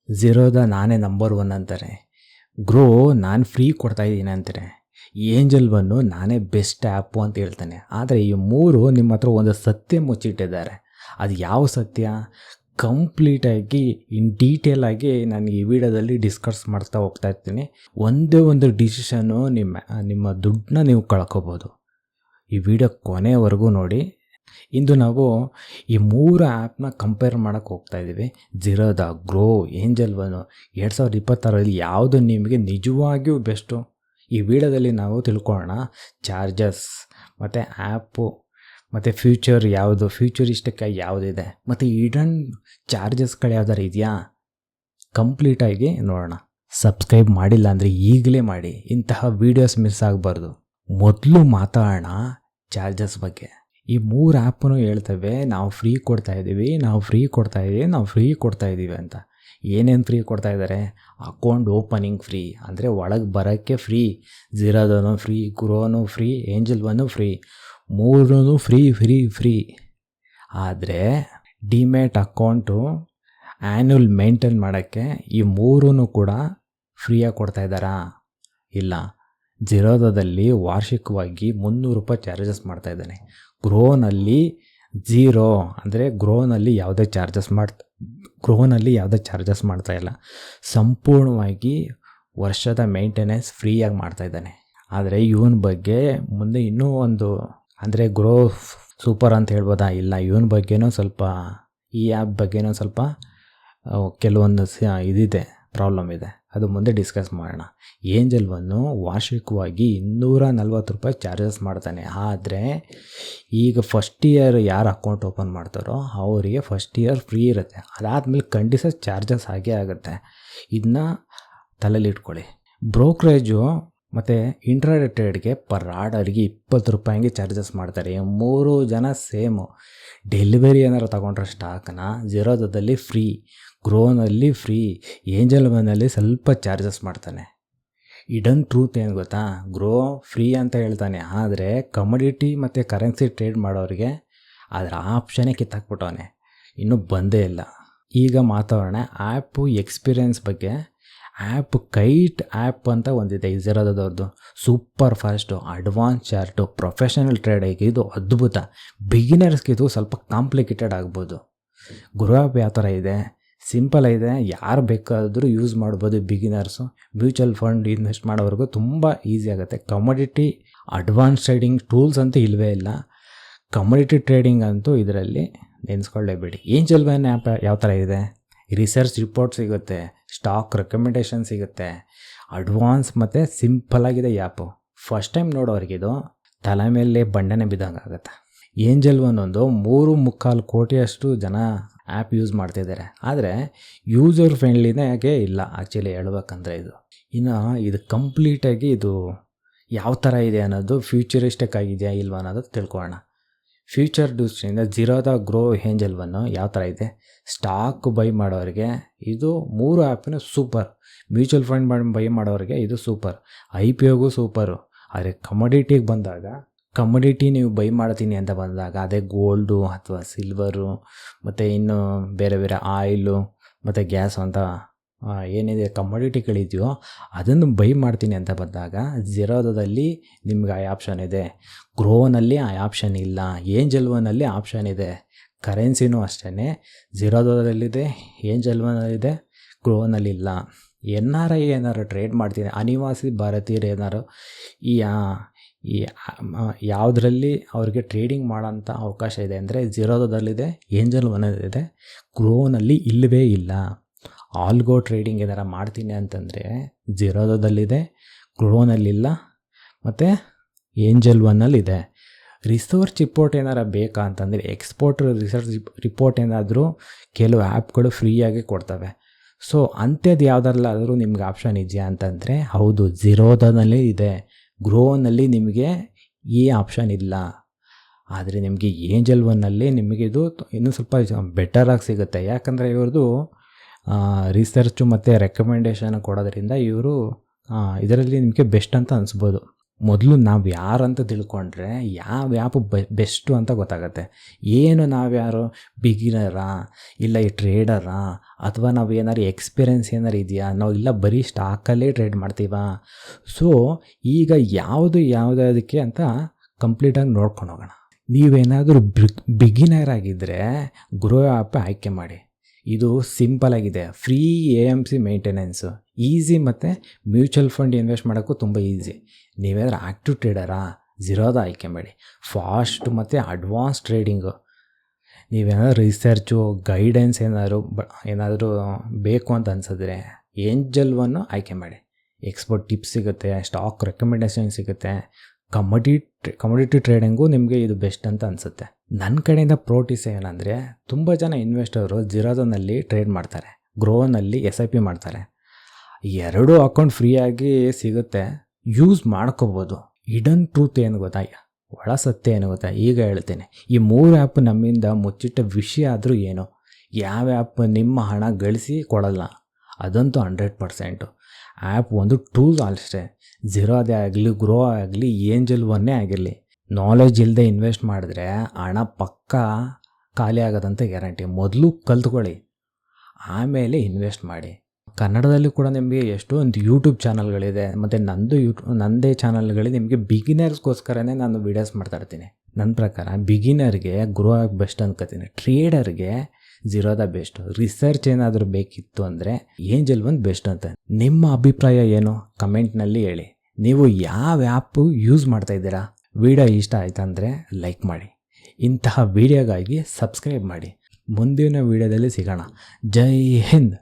ಝೀರೋದ ನಾನೇ ನಂಬರ್ 1 ಅಂತಾರೆ. ಗ್ರೋ ನಾನು ಫ್ರೀ ಕೊಡ್ತಾಯಿದ್ದೀನಿ ಅಂತಾರೆ. ಏಂಜಲ್ ಒನ್ನು ನಾನೇ ಬೆಸ್ಟ್ ಆ್ಯಪು ಅಂತ ಹೇಳ್ತಾನೆ. ಆದರೆ ಈ 3 ನಿಮ್ಮ ಹತ್ರ ಒಂದು ಸತ್ಯ ಮುಚ್ಚಿಟ್ಟಿದ್ದಾರೆ. ಅದು ಯಾವ ಸತ್ಯ ಕಂಪ್ಲೀಟಾಗಿ ಡೀಟೇಲಾಗಿ ನಾನು ಈ ವಿಡಿಯೋದಲ್ಲಿ ಡಿಸ್ಕಸ್ ಮಾಡ್ತಾ ಹೋಗ್ತಾ ಇರ್ತೀನಿ. ಒಂದೇ ಒಂದು ಡಿಸಿಷನ್ನು ನಿಮ್ಮ ದುಡ್ಡನ್ನ ನೀವು ಕಳ್ಕೊಬೋದು. ಈ ವಿಡಿಯೋ ಕೊನೆವರೆಗೂ ನೋಡಿ. ಇಂದು ನಾವು ಈ 3 ಆ್ಯಪ್ನ ಕಂಪೇರ್ ಮಾಡೋಕ್ಕೆ ಹೋಗ್ತಾ ಇದ್ದೀವಿ. ಝೀರೋದ, ಗ್ರೋ, ಏಂಜಲ್ ಒನ್ನು 2026ರಲ್ಲಿ ಯಾವುದು ನಿಮಗೆ ನಿಜವಾಗಿಯೂ ಬೆಸ್ಟು ಈ ವಿಡಿಯೋದಲ್ಲಿ ನಾವು ತಿಳ್ಕೊಳ್ಳೋಣ. ಚಾರ್ಜಸ್ ಮತ್ತು ಆ್ಯಪು ಮತ್ತು ಫ್ಯೂಚರ್ ಯಾವುದು, ಫ್ಯೂಚರಿಸ್ಟಿಕ್ ಯಾವುದಿದೆ, ಮತ್ತು ಹಿಡನ್ ಚಾರ್ಜಸ್ಗಳು ಯಾವ್ದಾರು ಇದೆಯಾ ಕಂಪ್ಲೀಟಾಗಿ ನೋಡೋಣ. ಸಬ್ಸ್ಕ್ರೈಬ್ ಮಾಡಿಲ್ಲ ಅಂದರೆ ಈಗಲೇ ಮಾಡಿ, ಇಂತಹ ವೀಡಿಯೋಸ್ ಮಿಸ್ ಆಗಬಾರ್ದು. ಮೊದಲು ಮಾತಾಡೋಣ ಚಾರ್ಜಸ್ ಬಗ್ಗೆ. ಈ 3 ಆ್ಯಪನ್ನು ಹೇಳ್ತವೆ ನಾವು ಫ್ರೀ ಕೊಡ್ತಾಯಿದ್ದೀವಿ, ನಾವು ಫ್ರೀ ಕೊಡ್ತಾಯಿದ್ದೀವಿ ಅಂತ. ಏನೇನು ಫ್ರೀ ಕೊಡ್ತಾ ಇದ್ದಾರೆ? ಅಕೌಂಟ್ ಓಪನಿಂಗ್ ಫ್ರೀ, ಅಂದರೆ ಒಳಗೆ ಬರೋಕ್ಕೆ ಫ್ರೀ. ಝೀರೋದೂ ಫ್ರೀ, ಗ್ರೋನೂ ಫ್ರೀ, ಏಂಜಲ್ ಒನ್ನು ಫ್ರೀ, 3 ಫ್ರೀ. ಆದರೆ ಡಿಮ್ಯಾಟ್ ಅಕೌಂಟು ಆ್ಯನ್ಯುವಲ್ ಮೇಂಟೈನ್ ಮಾಡೋಕ್ಕೆ ಈ 3 ಕೂಡ ಫ್ರೀಯಾಗಿ ಕೊಡ್ತಾಯಿದ್ದಾರಾ? ಇಲ್ಲ. ಝೀರೋದಲ್ಲಿ ವಾರ್ಷಿಕವಾಗಿ ₹300 ಚಾರ್ಜಸ್ ಮಾಡ್ತಾಯಿದ್ದಾನೆ. ಗ್ರೋನಲ್ಲಿ ಝೀರೋ, ಅಂದರೆ ಗ್ರೋನಲ್ಲಿ ಯಾವುದೇ ಚಾರ್ಜಸ್ ಮಾಡ್ತಾಯಿಲ್ಲ. ಸಂಪೂರ್ಣವಾಗಿ ವರ್ಷದ ಮೇಂಟೆನೆನ್ಸ್ ಫ್ರೀಯಾಗಿ ಮಾಡ್ತಾಯಿದ್ದಾನೆ. ಆದರೆ ಇವನ ಬಗ್ಗೆ ಮುಂದೆ ಇನ್ನೂ ಒಂದು, ಅಂದರೆ ಗ್ರೋ ಸೂಪರ್ ಅಂತ ಹೇಳ್ಬೋದಾ? ಇಲ್ಲ, ಇವನ ಬಗ್ಗೆನೂ ಸ್ವಲ್ಪ, ಈ ಆ್ಯಪ್ ಬಗ್ಗೆನೂ ಸ್ವಲ್ಪ ಕೆಲವೊಂದು ಇದಿದೆ, ಪ್ರಾಬ್ಲಮ್ ಇದೆ. ಅದು ಮುಂದೆ ಡಿಸ್ಕಸ್ ಮಾಡೋಣ. ಏಂಜಲ್ ಒನ್ನು ವಾರ್ಷಿಕವಾಗಿ ₹240 ಚಾರ್ಜಸ್ ಮಾಡ್ತಾನೆ. ಆದರೆ ಈಗ ಫಸ್ಟ್ ಇಯರ್ ಯಾರು ಅಕೌಂಟ್ ಓಪನ್ ಮಾಡ್ತಾರೋ ಅವರಿಗೆ ಫಸ್ಟ್ ಇಯರ್ ಫ್ರೀ ಇರುತ್ತೆ. ಅದಾದಮೇಲೆ ಕಂಟಿನ್ಯೂಸ್ ಚಾರ್ಜಸ್ ಆಗೇ ಆಗುತ್ತೆ. ಇದನ್ನ ತಲೆಯಲ್ಲಿ ಇಟ್ಕೊಳ್ಳಿ. ಬ್ರೋಕ್ರೇಜು ಮತ್ತು ಇಂಟ್ರಾಡೇ ಟ್ರೇಡ್ಗೆ ಪರ್ ಆರ್ಡರ್ಗೆ ₹20 ಚಾರ್ಜಸ್ ಮಾಡ್ತಾರೆ. 3 ಜನ ಸೇಮು. ಡೆಲಿವರಿ ಏನಾರು ತೊಗೊಂಡ್ರೆ ಸ್ಟಾಕ್ನ ಝೀರೋದಲ್ಲಿ ಫ್ರೀ, ಗ್ರೋನಲ್ಲಿ ಫ್ರೀ, ಏಂಜಲ್ ಒನ್ನಲ್ಲಿ ಸ್ವಲ್ಪ ಚಾರ್ಜಸ್ ಮಾಡ್ತಾನೆ. ಹಿಡನ್ ಟ್ರೂತ್ ಏನು ಗೊತ್ತಾ? ಗ್ರೋ ಫ್ರೀ ಅಂತ ಹೇಳ್ತಾನೆ, ಆದರೆ ಕಮೋಡಿಟಿ ಮತ್ತು ಕರೆನ್ಸಿ ಟ್ರೇಡ್ ಮಾಡೋರಿಗೆ ಅದರ ಆಪ್ಷನ್ನೇ ಕಿತ್ತಾಕ್ಬಿಟ್ಟವನೆ, ಇನ್ನೂ ಬಂದೇ ಇಲ್ಲ. ಈಗ ಮಾತಾಡೋಣ ಆ್ಯಪು ಎಕ್ಸ್ಪೀರಿಯೆನ್ಸ್ ಬಗ್ಗೆ. ಕೈಟ್ ಆ್ಯಪ್ ಅಂತ ಒಂದಿದೆ ಝೀರೋದವ್ರದ್ದು. Super fast, advance chart, professional ಟ್ರೇಡಿಗೆ ಇದು ಅದ್ಭುತ. ಬಿಗಿನರ್ಸ್ಗೆ ಇದು ಸ್ವಲ್ಪ ಕಾಂಪ್ಲಿಕೇಟೆಡ್ ಆಗ್ಬೋದು. ಗ್ರೋ ಆ್ಯಪ್ ಯಾವ ಥರ ಇದೆ? ಸಿಂಪಲ್ ಇದೆ, ಯಾರು ಬೇಕಾದರೂ ಯೂಸ್ ಮಾಡ್ಬೋದು. ಬಿಗಿನರ್ಸು, ಮ್ಯೂಚುವಲ್ ಫಂಡ್ ಇನ್ವೆಸ್ಟ್ ಮಾಡೋವರೆಗೂ ತುಂಬ ಈಸಿ ಆಗುತ್ತೆ. ಕಮೋಡಿಟಿ ಅಡ್ವಾನ್ಸ್ ಟ್ರೇಡಿಂಗ್ ಟೂಲ್ಸ್ ಅಂತೂ ಇಲ್ಲವೇ ಇಲ್ಲ. ಕಮೋಡಿಟಿ ಟ್ರೇಡಿಂಗ್ ಅಂತೂ ಇದರಲ್ಲಿ ನೆನೆಸ್ಕೊಳ್ಳೇಬೇಡಿ. ಏಂಜಲ್ ಒನ್ ಆ್ಯಪ್ ಯಾವ ಥರ ಇದೆ? ರಿಸರ್ಚ್ ರಿಪೋರ್ಟ್ ಸಿಗುತ್ತೆ, ಸ್ಟಾಕ್ ರೆಕಮೆಂಡೇಷನ್ ಸಿಗುತ್ತೆ, ಅಡ್ವಾನ್ಸ್ ಮತ್ತು ಸಿಂಪಲ್ಲಾಗಿದೆ ಆ್ಯಪು. ಫಸ್ಟ್ ಟೈಮ್ ನೋಡೋರಿಗಿದು ತಲೆ ಮೇಲೆ ಬಂಡನೆ ಬಿದ್ದಂಗೆ ಆಗುತ್ತೆ. ಏಂಜಲ್ ಒನ್ ಒಂದು 3.25 ಕೋಟಿಯಷ್ಟು ಜನ ಆ್ಯಪ್ ಯೂಸ್ ಮಾಡ್ತಿದ್ದಾರೆ. ಆದರೆ ಯೂಸರ್ ಫ್ರೆಂಡ್ಲಿನಾಗೆ ಇಲ್ಲ ಆ್ಯಕ್ಚುಲಿ ಹೇಳ್ಬೇಕಂದ್ರೆ. ಇದು ಕಂಪ್ಲೀಟಾಗಿ ಇದು ಯಾವ ಥರ ಇದೆ ಅನ್ನೋದು, ಫ್ಯೂಚರಿಸ್ಟಿಕ್ ಆಗಿದೆಯಾ ಇಲ್ವಾ ಅನ್ನೋದು ತಿಳ್ಕೊಳ್ಳೋಣ. ಫ್ಯೂಚರ್ ದೃಷ್ಟಿಯಿಂದ ಝೀರೋದ, ಗ್ರೋ, ಏಂಜಲ್ ಒನ್ನು ಯಾವ ಥರ ಇದೆ? ಸ್ಟಾಕ್ ಬೈ ಮಾಡೋರಿಗೆ ಇದು 3 ಆ್ಯಪ್ನ ಸೂಪರ್. ಮ್ಯೂಚುವಲ್ ಫಂಡ್ ಬೈ ಮಾಡೋರಿಗೆ ಇದು ಸೂಪರ್. IPOಗೂ ಸೂಪರು. ಆದರೆ ಕಮೋಡಿಟಿಗೆ ಬಂದಾಗ, ಕಮೋಡಿಟಿ ನೀವು ಬೈ ಮಾಡ್ತೀನಿ ಅಂತ ಬಂದಾಗ, ಅದೇ ಗೋಲ್ಡು ಅಥವಾ ಸಿಲ್ವರು ಮತ್ತು ಇನ್ನು ಬೇರೆ ಬೇರೆ ಆಯಿಲು ಮತ್ತು ಗ್ಯಾಸ್ ಅಂತ ಏನಿದೆ ಕಮೋಡಿಟಿಗಳಿದೆಯೋ ಅದನ್ನು ಬೈ ಮಾಡ್ತೀನಿ ಅಂತ ಬಂದಾಗ ಝೀರೋದಲ್ಲಿ ನಿಮ್ಗೆ ಆ ಆಪ್ಷನ್ ಇದೆ. ಗ್ರೋನಲ್ಲಿ ಆ ಆಪ್ಷನ್ ಇಲ್ಲ. ಏಂಜಲ್ ಒನ್ನಲ್ಲಿ ಆಪ್ಷನ್ ಇದೆ. ಕರೆನ್ಸಿನೂ ಅಷ್ಟೇ, ಝೀರೋದಲ್ಲಿದೆ, ಏಂಜಲ್ ಒನ್ನಲ್ಲಿದೆ, ಗ್ರೋನಲ್ಲಿಲ್ಲ. NRI ಏನಾರು ಟ್ರೇಡ್ ಮಾಡ್ತೀನಿ, ಅನಿವಾಸಿ ಭಾರತೀಯರು ಏನಾರು ಈ ಯಾವುದರಲ್ಲಿ ಅವ್ರಿಗೆ ಟ್ರೇಡಿಂಗ್ ಮಾಡೋಂಥ ಅವಕಾಶ ಇದೆ ಅಂದರೆ ಝೀರೋದಲ್ಲಿದೆ, ಏಂಜಲ್ ಒನ್ನಲ್ಲಿದೆ, ಗ್ರೋನಲ್ಲಿ ಇಲ್ಲವೇ ಇಲ್ಲ. ಆಲ್ಗೋ ಟ್ರೇಡಿಂಗ್ ಏನಾರು ಮಾಡ್ತೀನಿ ಅಂತಂದರೆ ಝೀರೋದಲ್ಲಿದೆ, ಗ್ರೋನಲ್ಲಿಲ್ಲ, ಮತ್ತು ಏಂಜಲ್ ಒನ್ನಲ್ಲಿದೆ. ರಿಸರ್ಚ್ ರಿಪೋರ್ಟ್ ಏನಾರು ಬೇಕಾ ಅಂತಂದರೆ, ರಿಸರ್ಚ್ ರಿಪೋರ್ಟ್ ಏನಾದರೂ ಕೆಲವು ಆ್ಯಪ್ಗಳು ಫ್ರೀಯಾಗಿ ಕೊಡ್ತವೆ. ಸೊ ಅಂಥದ್ದು ಯಾವುದರಲ್ಲಾದರೂ ನಿಮ್ಗೆ ಆಪ್ಷನ್ ಇದೆಯಾ ಅಂತಂದರೆ ಹೌದು, ಝೀರೋದಲ್ಲಿ ಇದೆ. ಗ್ರೋನಲ್ಲಿ ನಿಮಗೆ ಈ ಆಪ್ಷನ್ ಇಲ್ಲ. ಆದರೆ ನಿಮಗೆ ಏಂಜಲ್ ಒನ್ನಲ್ಲಿ ನಿಮಗೆ ಇದು ಇನ್ನೂ ಸ್ವಲ್ಪ ಬೆಟರಾಗಿ ಸಿಗುತ್ತೆ. ಯಾಕಂದರೆ ಇವ್ರದ್ದು ರಿಸರ್ಚು ಮತ್ತು ರೆಕಮೆಂಡೇಷನ್ ಕೊಡೋದ್ರಿಂದ ಇವರು ಇದರಲ್ಲಿ ನಿಮಗೆ ಬೆಸ್ಟ್ ಅಂತ ಅನಿಸ್ಬೋದು. ಮೊದಲು ನಾವು ಯಾರಂತ ತಿಳ್ಕೊಂಡ್ರೆ ಯಾವ ಆ್ಯಪ್ ಬೆಸ್ಟು ಅಂತ ಗೊತ್ತಾಗುತ್ತೆ. ಏನು ನಾವ್ಯಾರು ಬಿಗಿನರಾ, ಇಲ್ಲ ಈ ಟ್ರೇಡರಾ, ಅಥವಾ ನಾವು ಏನಾರು ಎಕ್ಸ್ಪೀರಿಯೆನ್ಸ್ ಏನಾರು ಇದೆಯಾ, ನಾವು ಇಲ್ಲ ಬರೀ ಸ್ಟಾಕಲ್ಲೇ ಟ್ರೇಡ್ ಮಾಡ್ತೀವಾ? ಸೊ ಈಗ ಯಾವುದಕ್ಕೆ ಅಂತ ಕಂಪ್ಲೀಟಾಗಿ ನೋಡ್ಕೊಂಡು ಹೋಗೋಣ. ನೀವೇನಾದರೂ ಬಿಗಿನರ್ ಆಗಿದ್ದರೆ ಗ್ರೋ ಆ್ಯಪ್ ಆಯ್ಕೆ ಮಾಡಿ. ಇದು ಸಿಂಪಲ್ ಆಗಿದೆ, ಫ್ರೀ AMC ಮೇಂಟೆನೆನ್ಸು, ಈಸಿ, ಮತ್ತು ಮ್ಯೂಚುವಲ್ ಫಂಡ್ ಇನ್ವೆಸ್ಟ್ ಮಾಡೋಕ್ಕೂ ತುಂಬ ಈಸಿ. ನೀವೇನಾದ್ರು ಆ್ಯಕ್ಟಿವ್ ಟ್ರೇಡರಾ, ಝೀರೋದ ಆಯ್ಕೆ ಮಾಡಿ. ಫಾಸ್ಟ್ ಮತ್ತು ಅಡ್ವಾನ್ಸ್ ಟ್ರೇಡಿಂಗು. ನೀವೇನಾದ್ರು ರಿಸರ್ಚು, ಗೈಡೆನ್ಸ್ ಏನಾದರೂ ಬೇಕು ಅಂತ ಅನ್ಸಿದ್ರೆ ಏಂಜಲ್ ಒನ್ನು ಆಯ್ಕೆ ಮಾಡಿ. ಎಕ್ಸ್ಪರ್ಟ್ ಟಿಪ್ಸ್ ಸಿಗುತ್ತೆ, ಸ್ಟಾಕ್ ರೆಕಮೆಂಡೇಷನ್ ಸಿಗುತ್ತೆ. ಕಮೋಡಿಟಿ ಟ್ರೇಡಿಂಗು ನಿಮಗೆ ಇದು ಬೆಸ್ಟ್ ಅಂತ ಅನಿಸುತ್ತೆ. ನನ್ನ ಕಡೆಯಿಂದ ಪ್ರೋಟಿಸ್ ಏನಂದರೆ, ತುಂಬ ಜನ ಇನ್ವೆಸ್ಟರು ಝೀರೋದಲ್ಲಿ ಟ್ರೇಡ್ ಮಾಡ್ತಾರೆ, ಗ್ರೋನಲ್ಲಿ SIP ಮಾಡ್ತಾರೆ. 2 ಅಕೌಂಟ್ ಫ್ರೀಯಾಗಿ ಸಿಗುತ್ತೆ, ಯೂಸ್ ಮಾಡ್ಕೋಬೋದು. ಹಿಡನ್ ಟ್ರೂತ್ ಏನು ಗೊತ್ತಾ, ಒಳ ಸತ್ಯ ಏನು ಗೊತ್ತಾ, ಈಗ ಹೇಳ್ತೇನೆ. ಈ 3 ಆ್ಯಪ್ ನಮ್ಮಿಂದ ಮುಚ್ಚಿಟ್ಟ ವಿಷಯ ಆದರೂ ಏನು, ಯಾವ ಆ್ಯಪ್ ನಿಮ್ಮ ಹಣ ಗಳಿಸಿ ಕೊಡಲ್ಲ, ಅದಂತೂ 100%. ಆ್ಯಪ್ ಒಂದು ಟೂಲ್ ಅಷ್ಟೇ. ಝೀರೋದೇ ಆಗಲಿ, ಗ್ರೋ ಆಗಲಿ, ಏಂಜಲ್ ಒನ್ನೇ ಆಗಿರಲಿ, ನಾಲೆಜ್ ಇಲ್ಲದೆ ಇನ್ವೆಸ್ಟ್ ಮಾಡಿದ್ರೆ ಹಣ ಪಕ್ಕಾ ಖಾಲಿ ಆಗೋದಂತ ಗ್ಯಾರಂಟಿ. ಮೊದಲು ಕಲ್ತ್ಕೊಳ್ಳಿ, ಆಮೇಲೆ ಇನ್ವೆಸ್ಟ್ ಮಾಡಿ. ಕನ್ನಡದಲ್ಲಿ ಕೂಡ ನಿಮಗೆ ಎಷ್ಟೊಂದು ಯೂಟ್ಯೂಬ್ ಚಾನಲ್ಗಳಿದೆ, ಮತ್ತು ನನ್ನದೇ ಚಾನಲ್ಗಳಿಗೆ ನಿಮಗೆ ಬಿಗಿನರ್ಸ್ಗೋಸ್ಕರನೇ ನಾನು ವೀಡಿಯೋಸ್ ಮಾಡ್ತಾಯಿರ್ತೀನಿ. ನನ್ನ ಪ್ರಕಾರ ಬಿಗಿನರ್ಗೆ ಗ್ರೋ ಆಗಿ ಬೆಸ್ಟ್ ಅನ್ಕೋತೀನಿ, ಟ್ರೇಡರ್ಗೆ ಝೀರೋದ ಬೆಸ್ಟ್. ರಿಸರ್ಚ್ ಏನಾದರೂ ಬೇಕಿತ್ತು ಅಂದರೆ ಏಂಜಲ್ ಒನ್ ಬೆಸ್ಟ್ ಅಂತ. ನಿಮ್ಮ ಅಭಿಪ್ರಾಯ ಏನು ಕಮೆಂಟ್ನಲ್ಲಿ ಹೇಳಿ. ನೀವು ಯಾವ ಆ್ಯಪು ಯೂಸ್ ಮಾಡ್ತಾಯಿದ್ದೀರಾ? ವಿಡಿಯೋ ಇಷ್ಟ ಆಯ್ತಂದರೆ ಲೈಕ್ ಮಾಡಿ. ಇಂತಹ ವಿಡಿಯೋಗಾಗಿ ಸಬ್ಸ್ಕ್ರೈಬ್ ಮಾಡಿ. ಮುಂದಿನ ವಿಡಿಯೋದಲ್ಲಿ ಸಿಗೋಣ. ಜೈ ಹಿಂದ್.